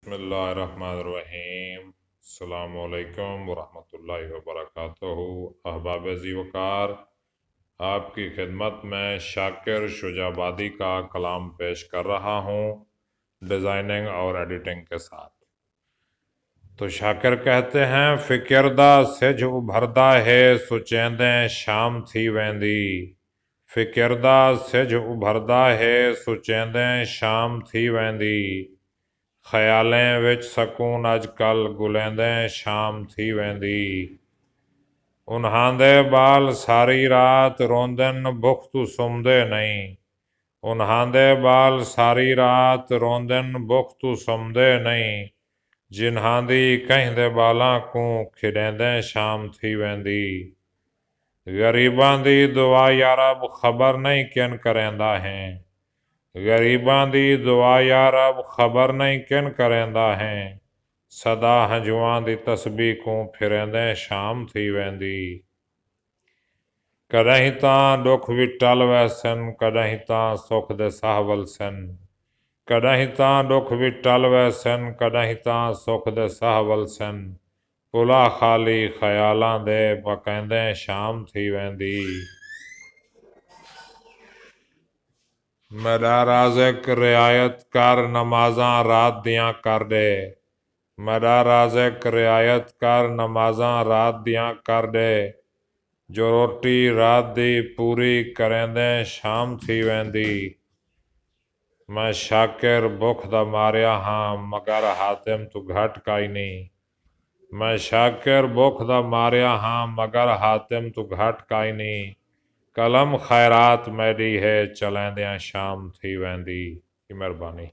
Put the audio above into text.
बिस्मिल्लाहिर्रहमानिर्रहीम। अस्सलामुअलैकुम वरहमतुल्लाहि वबरकातुहू। अहबाब ज़ीवकार, आपकी खिदमत में शाकिर शुजाबादी का कलाम पेश कर रहा हूँ, डिज़ाइनिंग और एडिटिंग के साथ। तो शाकिर कहते हैं, फ़िकिरदा सिज उभरदा है सुचेंदें शाम थी वेंदी। फ़िकिरदा सिज उभरदा है सुचेंदें शाम थी वेंदी। ख्यालें विच सकून अजकल गुलेंदें शाम थी वेंदी। उन्हां दे बाल सारी रात रोंदन भुख तू सुमदे नहीं। उन्हां दे बाल सारी रात रोंदन भुख तू सुमदे नहीं। जिन्हां दी कहीं दे बालां को खिड़ेंदें शाम थी वेंदी। गरीबां दी दुआ यारब खबर नहीं किन करेंदा है। गरीबां दी दुआ यार अब खबर नहीं किन करेंदा है। सदा हंजुआं दी तस्बीह को फिरेंदे शाम थी वेंदी। कदहीं तां दुख भी टल वैसन, कदहीं तां सुख दे साहवल सन। कदहीं तां दुख भी टल वैसन, कदहीं तां सुख दे साहवल सन। पुला खाली ख्यालां दे पकैंदे शाम थी वेंदी। मेरा राज़िक रियायत कर नमाज़ां रात दियां कर दे। मेरा राज़िक रियायत कर नमाज़ां रात दियां कर दे। जो रोटी रात दी पूरी करेंदे शाम थी वेंदी। मैं शाकिर भुख दा मारिया हाँ मगर हातिम तू घट काई नहीं। मैं शाकिर भुख दा मारिया हाँ मगर हातिम तू घट काई नहीं। कलम खैरात मेरी है चलेंदियां शाम थी वेंदी। मेहरबानी।